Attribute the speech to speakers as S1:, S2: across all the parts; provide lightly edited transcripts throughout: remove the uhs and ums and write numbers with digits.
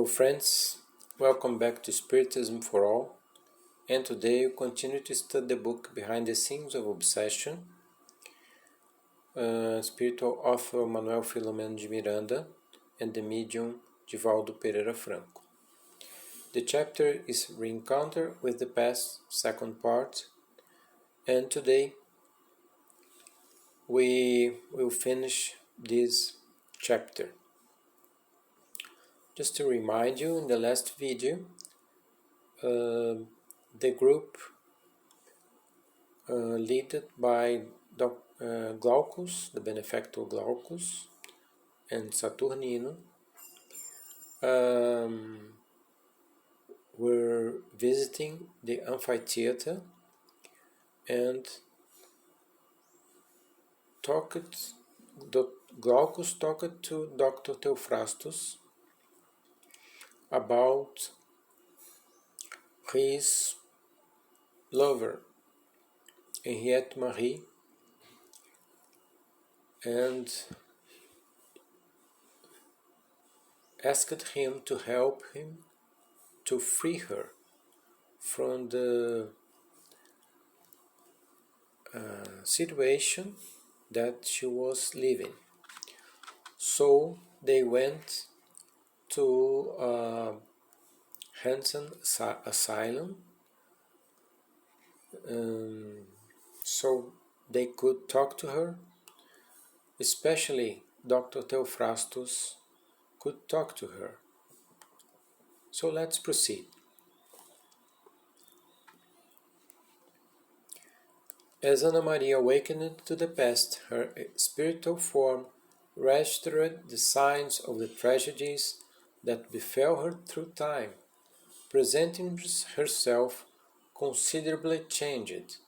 S1: Hello friends, welcome back to Spiritism for All, and today we continue to study the book Behind the Scenes of Obsession, spiritual author Manoel Philomeno de Miranda and the medium Divaldo Pereira Franco. The chapter is Reencounter with the Past, second part, and today we will finish this chapter. Just to remind you, in the last video, the group led by Glaucus, the benefactor Glaucus, and Saturnino, were visiting the amphitheater and Glaucus talked to Dr. Theophrastus about his lover, Henriette Marie, and asked him to help him to free her from the situation that she was living. So they went to Hansen Asylum, so they could talk to her, especially Dr. Theophrastus could talk to her. So let's proceed. As Anna Maria awakened to the past, her spiritual form registered the signs of the tragedies that befell her through time, presenting herself considerably changed,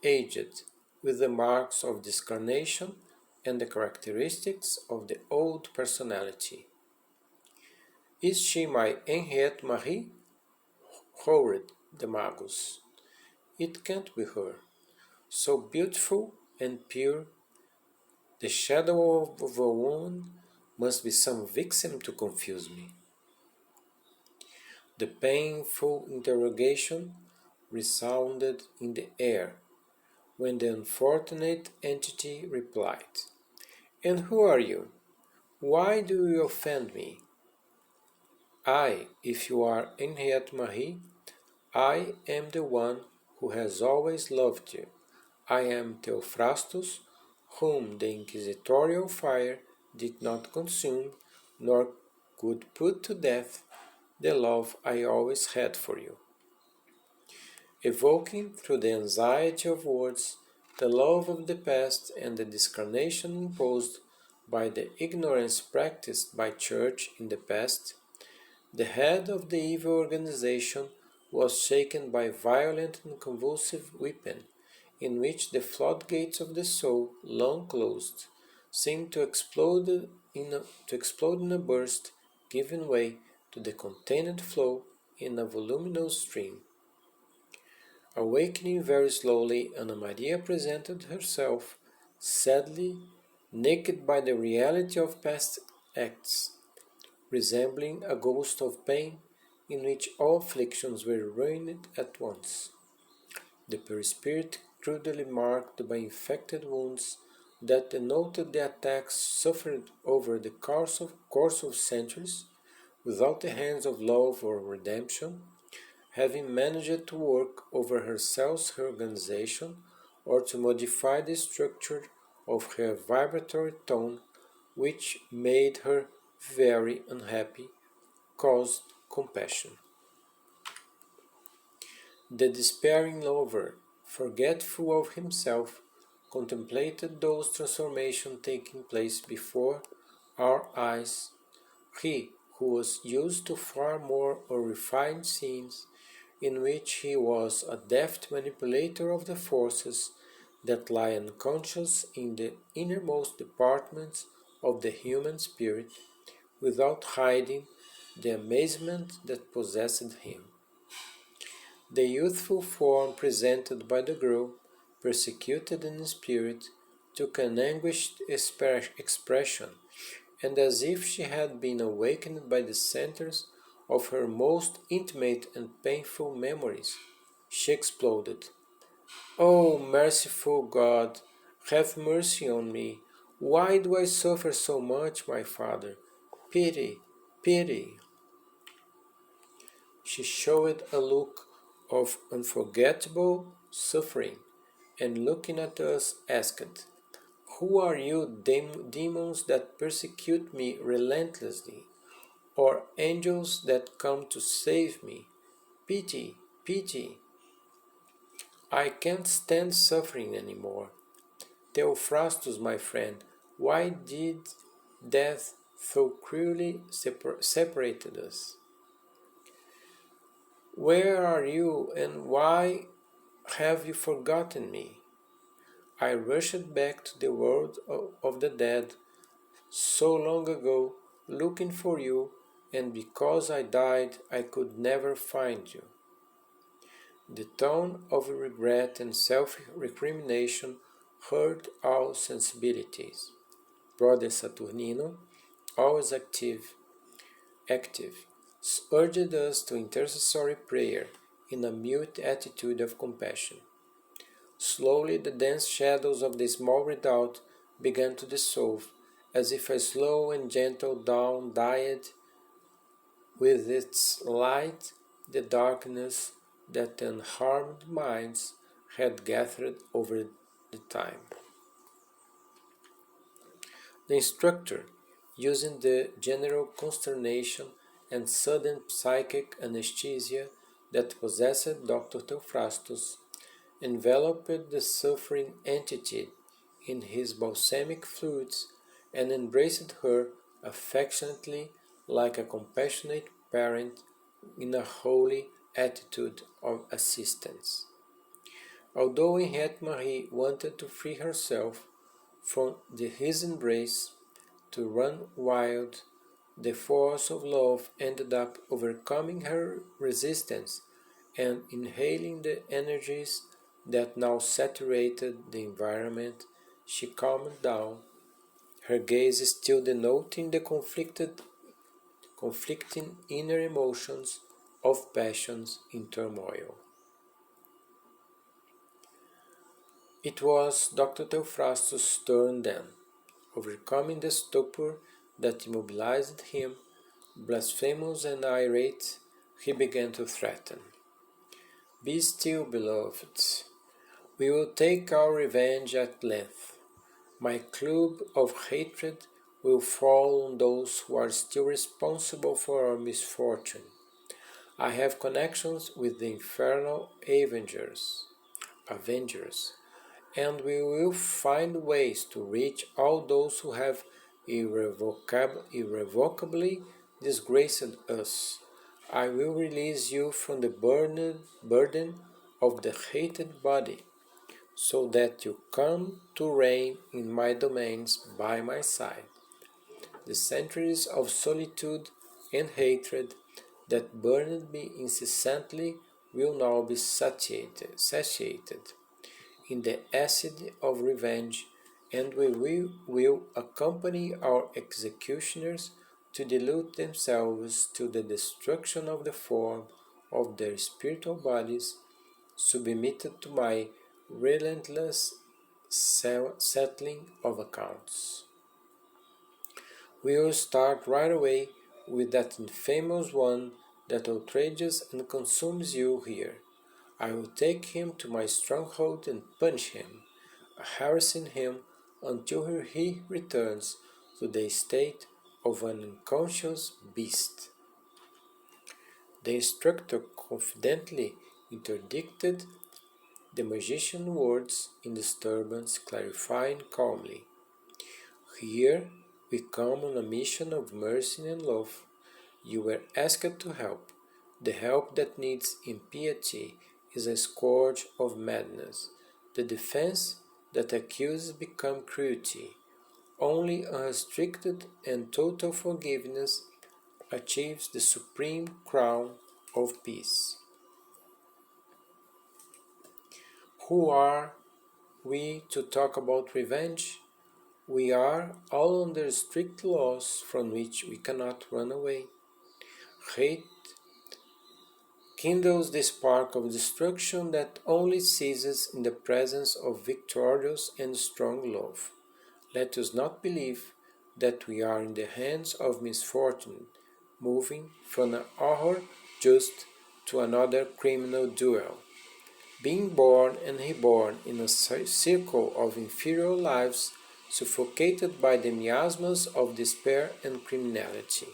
S1: aged, with the marks of discarnation and the characteristics of the old personality. Is she my Henriette Marie? Roared the Magus. It can't be her. So beautiful and pure, the shadow of a woman must be some vixen to confuse me. The painful interrogation resounded in the air, when the unfortunate entity replied, "And who are you? Why do you offend me?" "I, if you are Henriette Marie, I am the one who has always loved you. I am Theophrastus, whom the inquisitorial fire did not consume, nor could put to death the love I always had for you." Evoking through the anxiety of words the love of the past and the discarnation imposed by the ignorance practiced by Church in the past, the head of the evil organization was shaken by violent and convulsive weeping, in which the floodgates of the soul, long closed, seemed to explode in a burst, giving way to the contained flow in a voluminous stream. Awakening very slowly, Anna Maria presented herself, sadly naked by the reality of past acts, resembling a ghost of pain in which all afflictions were ruined at once. The perispirit crudely marked by infected wounds that denoted the attacks suffered over the course of centuries, without the hands of love or redemption, having managed to work over her cell's organization or to modify the structure of her vibratory tone, which made her very unhappy, caused compassion. The despairing lover, forgetful of himself, contemplated those transformations taking place before our eyes. He, who was used to far more refined scenes, in which he was a deft manipulator of the forces that lie unconscious in the innermost departments of the human spirit, without hiding the amazement that possessed him. The youthful form presented by the girl, persecuted in spirit, took an anguished expression, and as if she had been awakened by the centers of her most intimate and painful memories, she exploded. "Oh, merciful God, have mercy on me. Why do I suffer so much, my Father? Pity, pity." She showed a look of unforgettable suffering, and looking at us asked, "Who are you demons that persecute me relentlessly, or angels that come to save me? Pity, pity. I can't stand suffering anymore. Theophrastus, my friend, why did death so cruelly separated us? Where are you, and why have you forgotten me? I rushed back to the world of the dead so long ago, looking for you, and because I died, I could never find you." The tone of regret and self-recrimination hurt all sensibilities. Brother Saturnino, always active, urged us to intercessory prayer in a mute attitude of compassion. Slowly the dense shadows of the small redoubt began to dissolve, as if a slow and gentle dawn dyed with its light the darkness that unharmed minds had gathered over the time. The instructor, using the general consternation and sudden psychic anesthesia that possessed Dr. Theophrastus, enveloped the suffering entity in his balsamic fluids and embraced her affectionately like a compassionate parent in a holy attitude of assistance. Although Henriette Marie wanted to free herself from his embrace, to run wild, the force of love ended up overcoming her resistance, and inhaling the energies that now saturated the environment, she calmed down, her gaze still denoting the conflicting inner emotions of passions in turmoil. It was Dr. Theophrastus' turn then. Overcoming the stupor that immobilized him, blasphemous and irate, he began to threaten. "Be still, beloved. We will take our revenge at length. My club of hatred will fall on those who are still responsible for our misfortune. I have connections with the infernal avengers, and we will find ways to reach all those who have irrevocably disgraced us. I will release you from the burden of the hated body, so that you come to reign in my domains by my side. The centuries of solitude and hatred that burned me incessantly will now be satiated in the acid of revenge, and we will accompany our executioners to dilute themselves to the destruction of the form of their spiritual bodies, submitted to my relentless settling of accounts. We will start right away with that infamous one that outrages and consumes you here. I will take him to my stronghold and punish him, harassing him until he returns to the state of an unconscious beast." The instructor confidently interdicted the magician's words in disturbance, clarifying calmly, "Here we come on a mission of mercy and love. You were asked to help. The help that needs impiety is a scourge of madness. The defense that accuses become cruelty. Only unrestricted and total forgiveness achieves the supreme crown of peace." Who are we to talk about revenge? We are all under strict laws from which we cannot run away. hate kindles the spark of destruction that only ceases in the presence of victorious and strong love. Let us not believe that we are in the hands of misfortune, moving from an horror just to another criminal duel, being born and reborn in a circle of inferior lives, suffocated by the miasmas of despair and criminality.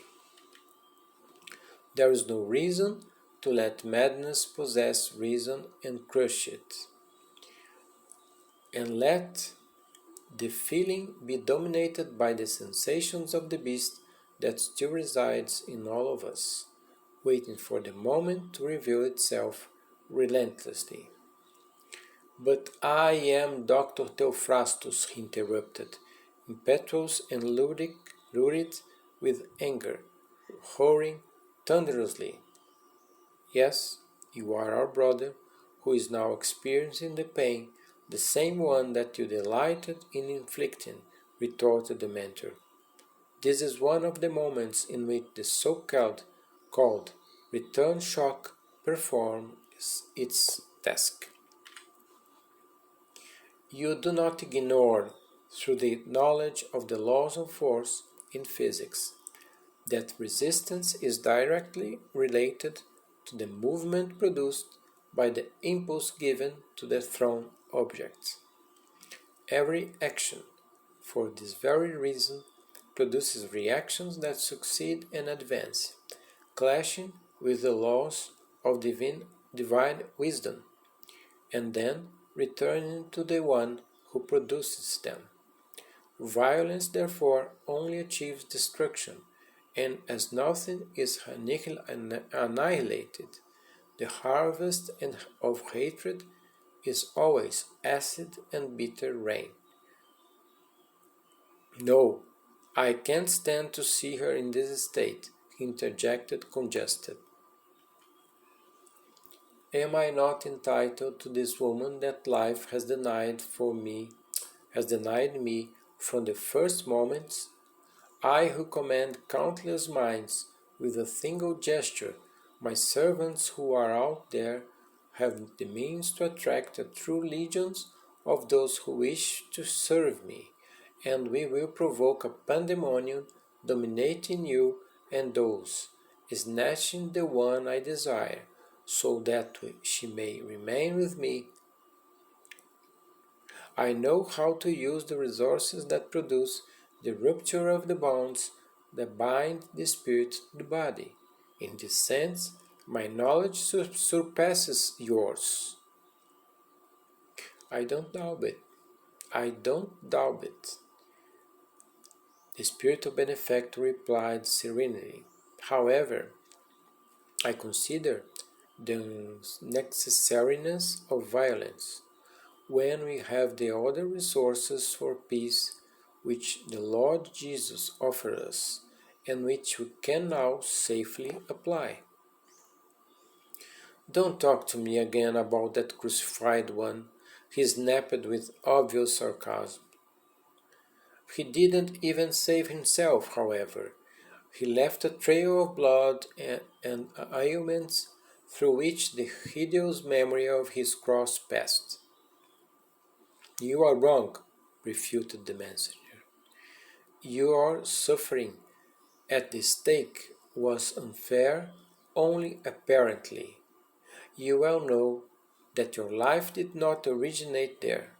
S1: There is no reason to let madness possess reason and crush it, and let the feeling be dominated by the sensations of the beast that still resides in all of us, waiting for the moment to reveal itself relentlessly. But I am Dr. Theophrastus, he interrupted, impetuous and lurid with anger, roaring thunderously. Yes, you are our brother, who is now experiencing the pain, the same one that you delighted in inflicting, retorted the mentor. This is one of the moments in which the so-called return shock performs its task. You do not ignore, through the knowledge of the laws of force in physics, that resistance is directly related to the movement produced by the impulse given to the thrown object. Every action, for this very reason, produces reactions that succeed and advance, clashing with the laws of divine wisdom, and then returning to the one who produces them. Violence, therefore, only achieves destruction, and as nothing is annihilated, the harvest of hatred is always acid and bitter rain. No, I can't stand to see her in this state, he interjected, congested. Am I not entitled to this woman that life has denied me from the first moments? I who command countless minds with a single gesture, my servants who are out there have the means to attract a true legions of those who wish to serve me, and we will provoke a pandemonium dominating you and those, snatching the one I desire, so that she may remain with me. I know how to use the resources that produce the rupture of the bonds that bind the spirit to the body. In this sense, my knowledge surpasses yours. I don't doubt it. I don't doubt it. The spiritual benefactor replied serenely. However, I consider the necessariness of violence when we have the other resources for peace which the Lord Jesus offers us and which we can now safely apply. Don't talk to me again about that crucified one, he snapped with obvious sarcasm. He didn't even save himself, however. He left a trail of blood and ailments through which the hideous memory of his cross passed. You are wrong, refuted the messenger. Your suffering at the stake was unfair only apparently. You well know that your life did not originate there.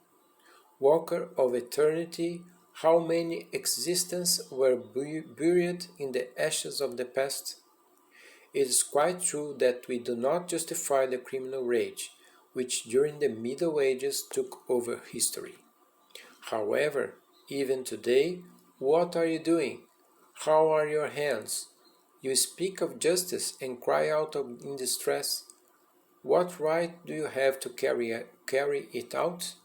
S1: Walker of eternity, how many existences were buried in the ashes of the past? It is quite true that we do not justify the criminal rage which during the Middle Ages took over history. However, even today, what are you doing? How are your hands? You speak of justice and cry out in distress. What right do you have to carry it out?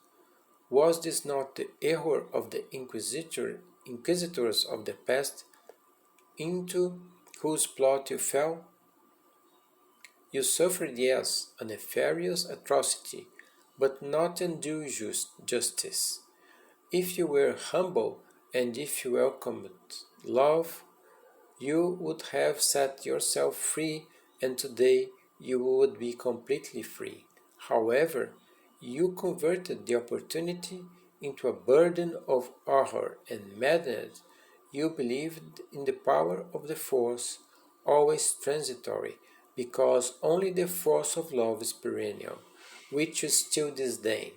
S1: Was this not the error of the inquisitors of the past, into whose plot you fell? You suffered, yes, a nefarious atrocity, but not undue justice. If you were humble and if you welcomed love, you would have set yourself free, and today you would be completely free. However, you converted the opportunity into a burden of horror and madness. You believed in the power of the force, always transitory, because only the force of love is perennial, which you still disdain.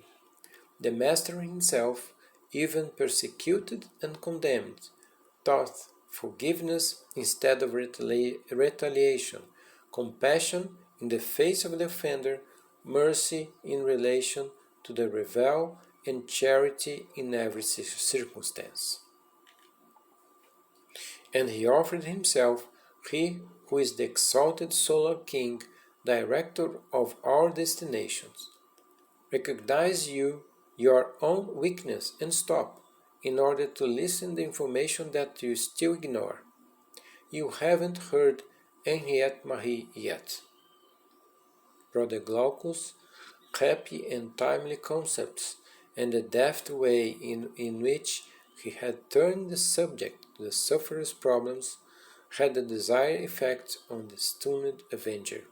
S1: The Master himself, even persecuted and condemned, taught forgiveness instead of retaliation, compassion in the face of the offender, mercy in relation to the rebel, and charity in every circumstance. And he offered himself, he who is the exalted solar king, director of our destinations. Recognize your own weakness and stop, in order to listen the information that you still ignore. You haven't heard Henriette Marie yet. Brother Glaucus' happy and timely concepts, and the deft way in which he had turned the subject to the sufferer's problems, had the desired effect on the stunned avenger.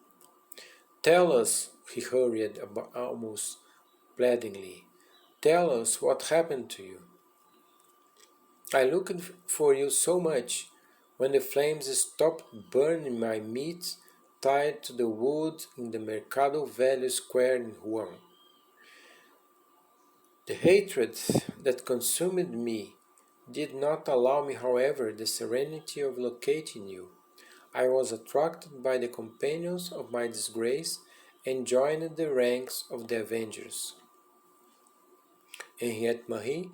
S1: Tell us, he hurried almost pleadingly. Tell us what happened to you. I looked for you so much. When the flames stopped burning my meat tied to the wood in the Mercado Velho square in Juan. The hatred that consumed me did not allow me, however, the serenity of locating you. I was attracted by the companions of my disgrace and joined the ranks of the avengers. Henriette Marie,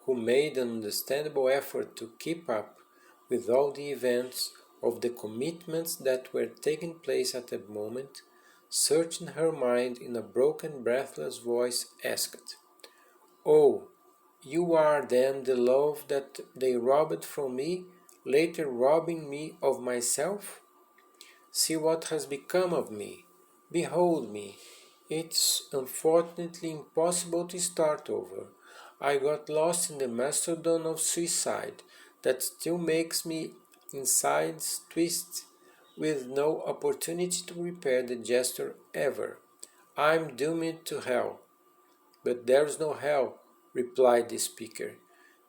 S1: who made an understandable effort to keep up with all the events of the commitments that were taking place at the moment, searching her mind in a broken, breathless voice, asked, "Oh, you are then the love that they robbed from me, later robbing me of myself? See what has become of me. Behold me. It's unfortunately impossible to start over. I got lost in the mastodon of suicide that still makes me insides twist, with no opportunity to repair the gesture ever. I'm doomed to hell." "But there's no hell," replied the speaker.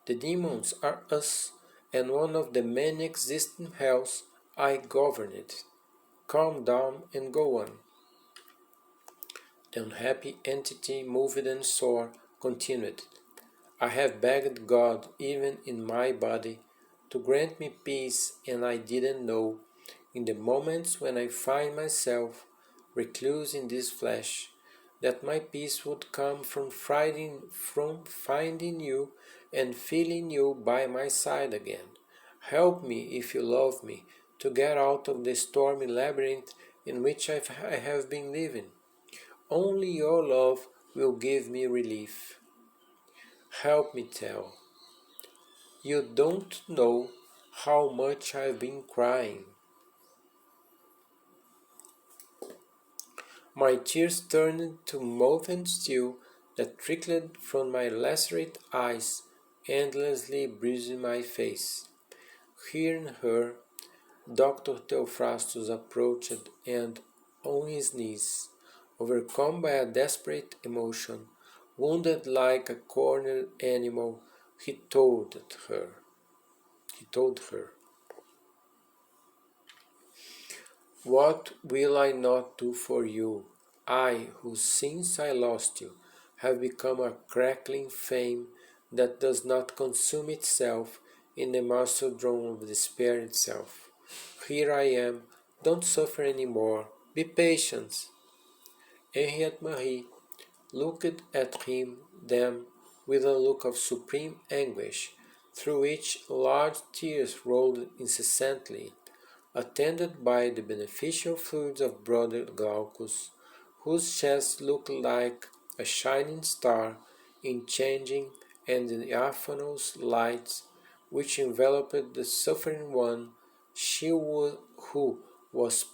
S1: "The demons are us, and one of the many existing hells I govern it. Calm down and go on." The unhappy entity, moved and sore, continued, "I have begged God, even in my body, to grant me peace, and I didn't know, in the moments when I find myself recluse in this flesh, that my peace would come from finding you and feeling you by my side again. Help me, if you love me, to get out of the stormy labyrinth in which I have been living. Only your love will give me relief. Help me, tell. You don't know how much I've been crying." My tears turned to molten steel that trickled from my lacerated eyes, endlessly bruising my face. Hearing her, Dr. Theophrastus approached and, on his knees, overcome by a desperate emotion, wounded like a cornered animal, he told her, "What will I not do for you? I, who since I lost you, have become a crackling flame that does not consume itself in the mastodon of despair itself. Here I am, don't suffer any more, be patient." Henriette Marie looked at him then with a look of supreme anguish, through which large tears rolled incessantly, attended by the beneficial fluids of Brother Glaucus, whose chest looked like a shining star in changing, and the diaphanous light which enveloped the suffering one, who was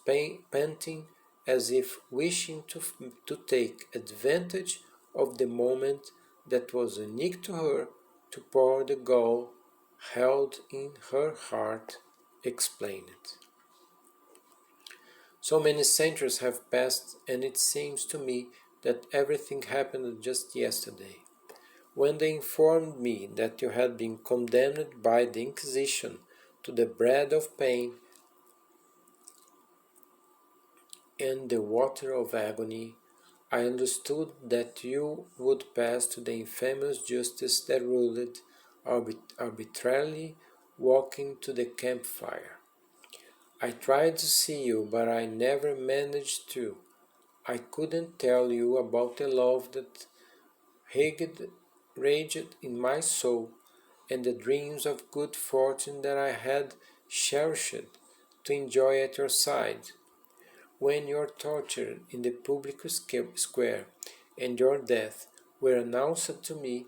S1: panting as if wishing to take advantage of the moment that was unique to her to pour the gall held in her heart explained. So many centuries have passed, and it seems to me that everything happened just yesterday. When they informed me that you had been condemned by the Inquisition to the bread of pain and the water of agony, I understood that you would pass to the infamous justice that ruled, arbitrarily walking to the campfire. I tried to see you, but I never managed to. I couldn't tell you about the love that raged in my soul, and the dreams of good fortune that I had cherished to enjoy at your side. When your torture in the public square and your death were announced to me,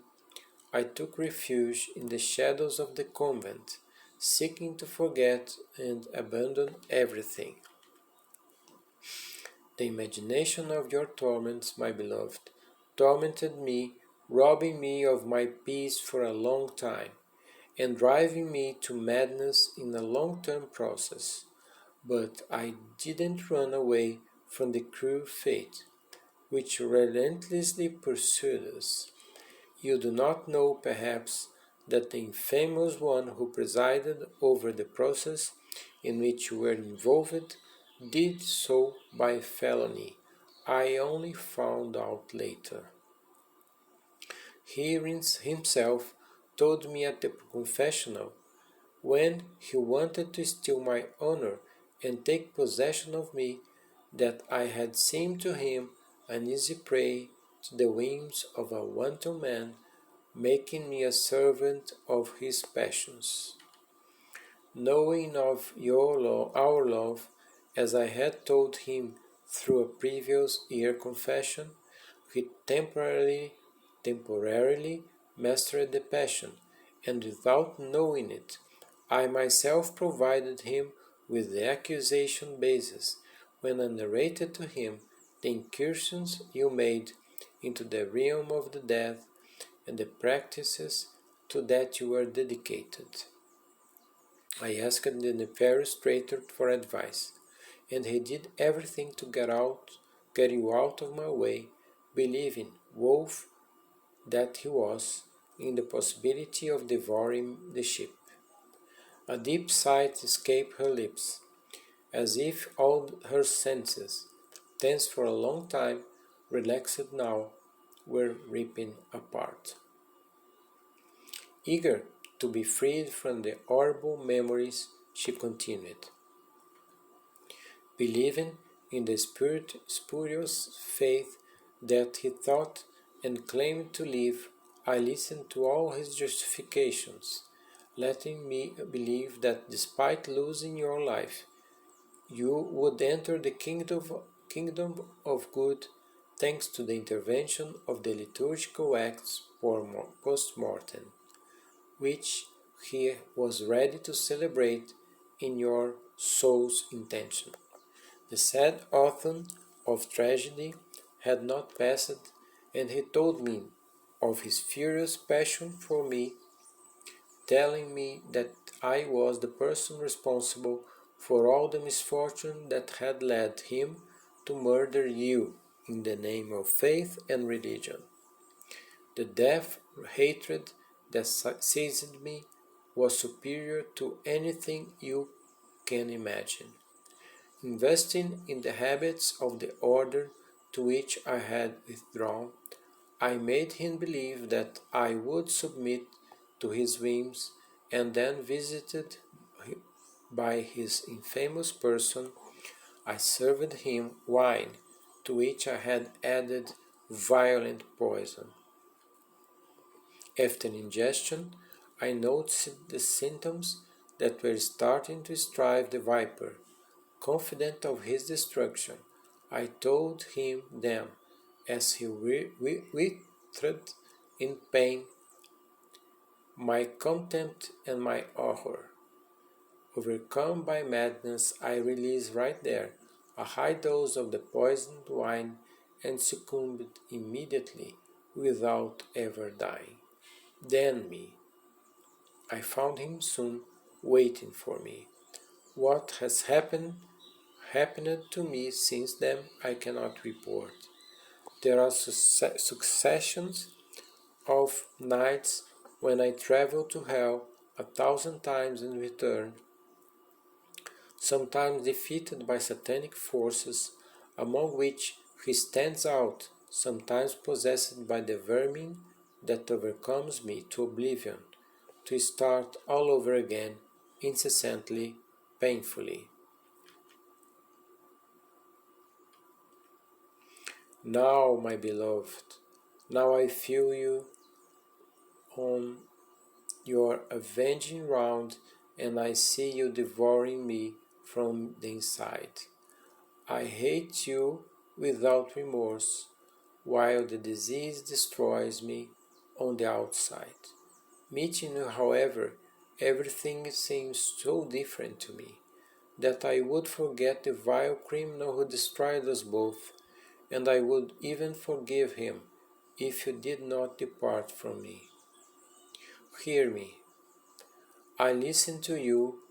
S1: I took refuge in the shadows of the convent, seeking to forget and abandon everything. The imagination of your torments, my beloved, tormented me, robbing me of my peace for a long time, and driving me to madness in a long-term process. But I didn't run away from the cruel fate, which relentlessly pursued us. You do not know, perhaps, that the infamous one who presided over the process in which you were involved did so by felony. I only found out later. He himself told me at the confessional, when he wanted to steal my honor and take possession of me, that I had seemed to him an easy prey to the whims of a wanton man, making me a servant of his passions. Knowing of our love, as I had told him through a previous year confession, he temporarily mastered the passion, and without knowing it, I myself provided him with the accusation basis when I narrated to him the incursions you made into the realm of the dead and the practices to that you were dedicated. I asked the nefarious traitor for advice, and he did everything to get you out of my way, believing, wolf that he was, in the possibility of devouring the sheep. A deep sigh escaped her lips, as if all her senses, tense for a long time, relaxed now, were ripping apart. Eager to be freed from the horrible memories, she continued, believing in the spurious faith that he thought and claimed to live. I listened to all his justifications, letting me believe that despite losing your life, you would enter the kingdom of good thanks to the intervention of the liturgical acts post-mortem, which he was ready to celebrate in your soul's intention. The sad autumn of tragedy had not passed, and he told me of his furious passion for me, telling me that I was the person responsible for all the misfortune that had led him to murder you in the name of faith and religion. The death hatred that seized me was superior to anything you can imagine. Investing in the habits of the order to which I had withdrawn, I made him believe that I would submit to his whims, and then visited by his infamous person, I served him wine to which I had added violent poison. After ingestion, I noticed the symptoms that were starting to strive the viper. Confident of his destruction, I told him them as he writhed in pain, my contempt and my horror. Overcome by madness, I released right there a high dose of the poisoned wine and succumbed immediately without ever dying. Then me. I found him soon waiting for me. What has happened to me since then I cannot report. There are successions of nights when I travel to hell 1,000 times and return, sometimes defeated by satanic forces, among which he stands out, sometimes possessed by the vermin that overcomes me to oblivion, to start all over again, incessantly, painfully. Now, my beloved, now I feel you on your avenging round, and I see you devouring me from the inside. I hate you without remorse, while the disease destroys me on the outside. Meeting you, however, everything seems so different to me, that I would forget the vile criminal who destroyed us both, and I would even forgive him if you did not depart from me. Hear me. I listen to you,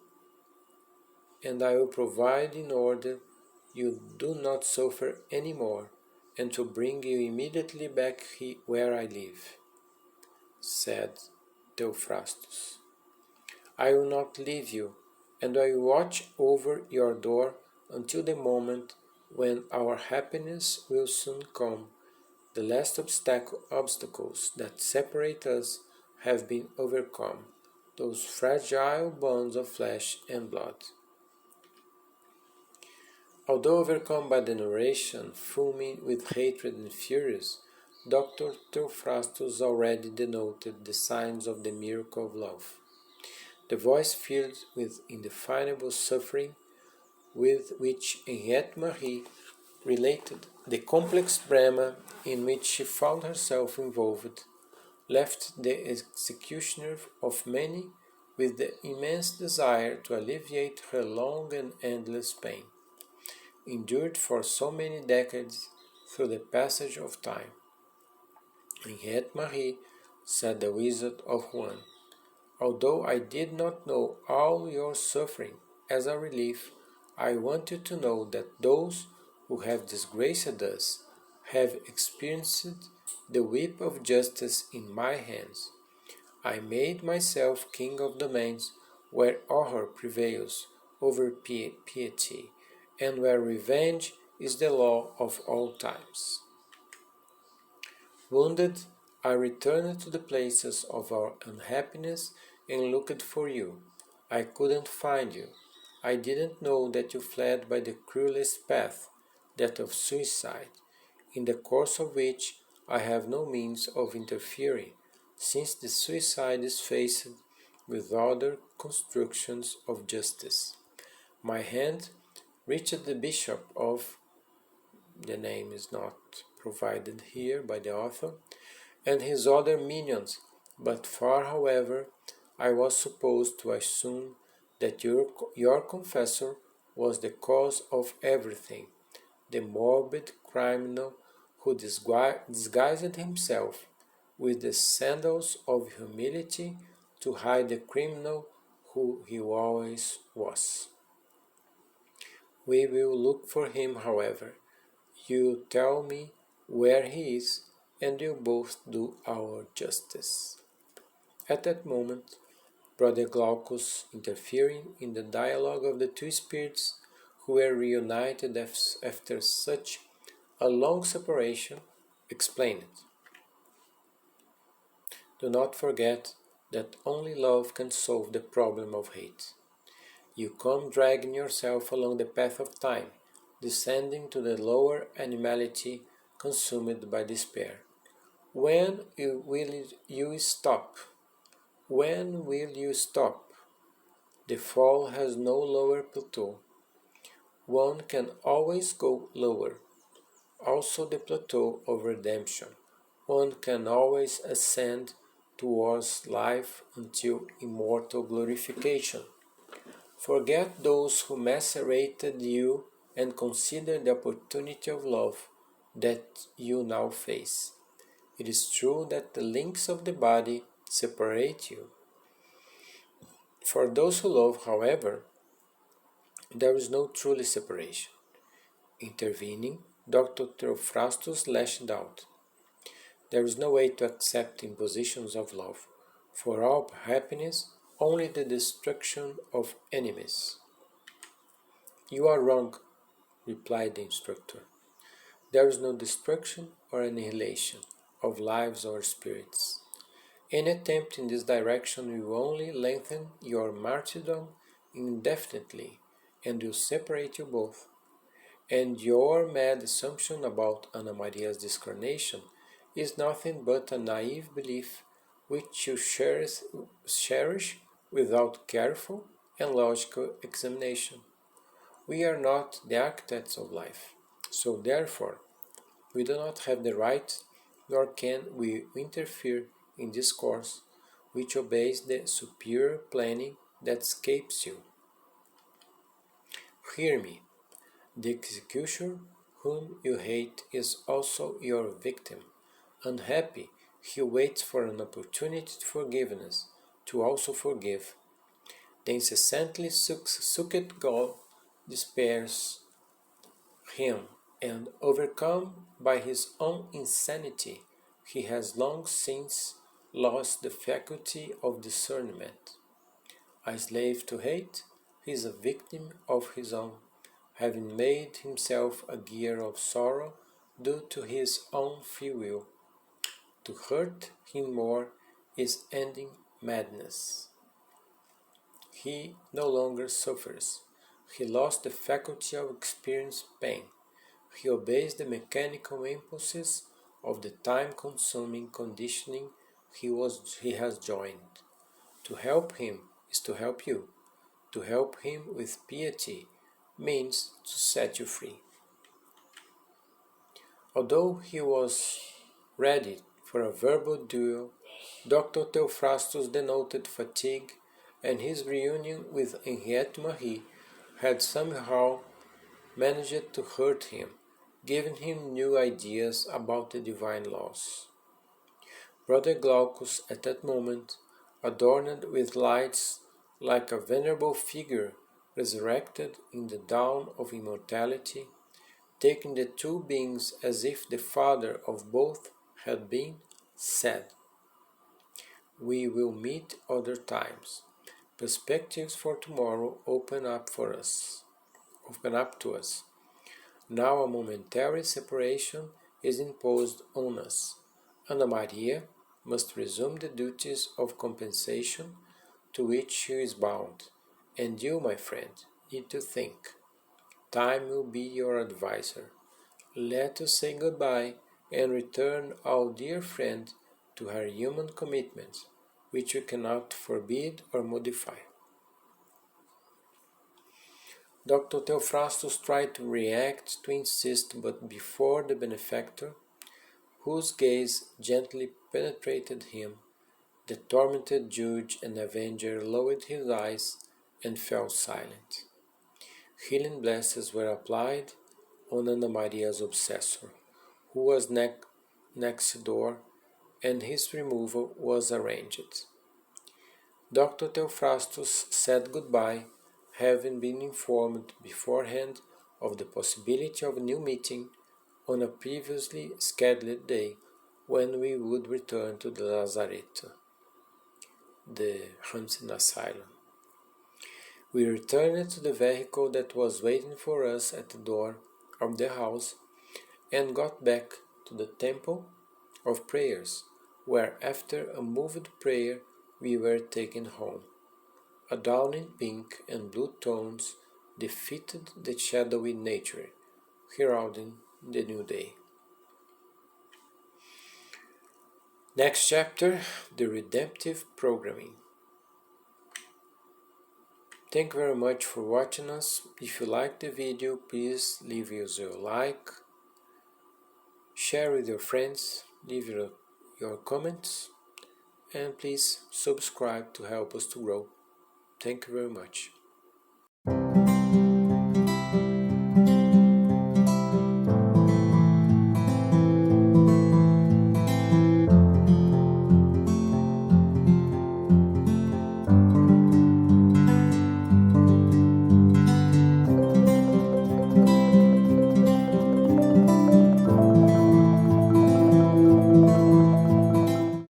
S1: and I will provide in order you do not suffer any more, and to bring you immediately back where I live, said Theophrastus. I will not leave you, and I will watch over your door until the moment when our happiness will soon come. The last obstacles that separate us have been overcome, those fragile bonds of flesh and blood. Although overcome by the narration, fuming with hatred and furious, Dr. Theophrastus already denoted the signs of the miracle of love. The voice filled with indefinable suffering, with which Henriette Marie related the complex drama in which she found herself involved, left the executioner of many with the immense desire to alleviate her long and endless pain, endured for so many decades through the passage of time. Henriette Marie, said the Wizard of Juan, although I did not know all your suffering as a relief, I want you to know that those who have disgraced us have experienced the whip of justice in my hands. I made myself king of domains where horror prevails over piety, and where revenge is the law of all times. Wounded, I returned to the places of our unhappiness and looked for you. I couldn't find you. I didn't know that you fled by the cruelest path, that of suicide, in the course of which I have no means of interfering, since the suicide is faced with other constructions of justice. My hand reached the bishop of, the name is not provided here by the author, and his other minions, but far, however, I was supposed to assume that your confessor was the cause of everything, the morbid criminal who disguised himself with the sandals of humility to hide the criminal who he always was. We will look for him, however. You tell me where he is, and we'll both do our justice. At that moment, Brother Glaucus, interfering in the dialogue of the two spirits who were reunited after such a long separation, explained, do not forget that only love can solve the problem of hate. You come dragging yourself along the path of time, descending to the lower animality consumed by despair. When will you stop? When will you stop? The fall has no lower plateau. One can always go lower. Also the plateau of redemption. One can always ascend towards life until immortal glorification. Forget those who macerated you and consider the opportunity of love that you now face. It is true that the links of the body separate you. For those who love, however, There is no truly separation. Intervening, Dr. Theophrastus lashed out. There is no way to accept impositions of love. For all happiness, only the destruction of enemies. You are wrong, replied the instructor. There is no destruction or annihilation of lives or spirits. Any attempt in this direction will only lengthen your martyrdom indefinitely and will separate you both. And your mad assumption about Anna Maria's discarnation is nothing but a naive belief which you cherish without careful and logical examination. We are not the architects of life, so therefore we do not have the right, nor can we interfere in this course, which obeys the superior planning that escapes you. Hear me. The executioner whom you hate is also your victim. Unhappy, he waits for an opportunity to forgiveness, to also forgive. The incessantly sucked gall despairs him, and overcome by his own insanity, he has long since lost the faculty of discernment. A slave to hate, he is a victim of his own, having made himself a gear of sorrow due to his own free will. To hurt him more is ending madness. He no longer suffers. He lost the faculty of experiencing pain. He obeys the mechanical impulses of the time-consuming conditioning he has joined. To help him is to help you. To help him with piety means to set you free. Although he was ready for a verbal duel, Dr. Theophrastus denoted fatigue, and his reunion with Henriette Marie had somehow managed to hurt him, giving him new ideas about the divine laws. Brother Glaucus, at that moment, adorned with lights like a venerable figure resurrected in the dawn of immortality, taking the two beings as if the father of both had been, said, "We will meet other times. Perspectives for tomorrow open up to us. Now a momentary separation is imposed on us. Anna Maria must resume the duties of compensation to which she is bound, and you, my friend, need to think. Time will be your adviser. Let us say goodbye and return our dear friend to her human commitments, which we cannot forbid or modify." Dr. Theophrastus tried to react, to insist, but before the benefactor, whose gaze gently penetrated him, the tormented judge and avenger lowered his eyes and fell silent. Healing blessings were applied on Anna Maria's obsessor, who was next door, and his removal was arranged. Dr. Theophrastus said goodbye, having been informed beforehand of the possibility of a new meeting on a previously scheduled day when we would return to the Lazaretto, the hunting asylum. We returned to the vehicle that was waiting for us at the door of the house and got back to the temple of prayers, where after a moved prayer we were taken home. A dawn in pink and blue tones defeated the shadowy nature, heralding the new day. Next chapter, the redemptive programming. Thank you very much for watching us. If you like the video, please leave us your like, share with your friends, leave your comments, and please subscribe to help us to grow. Thank you very much.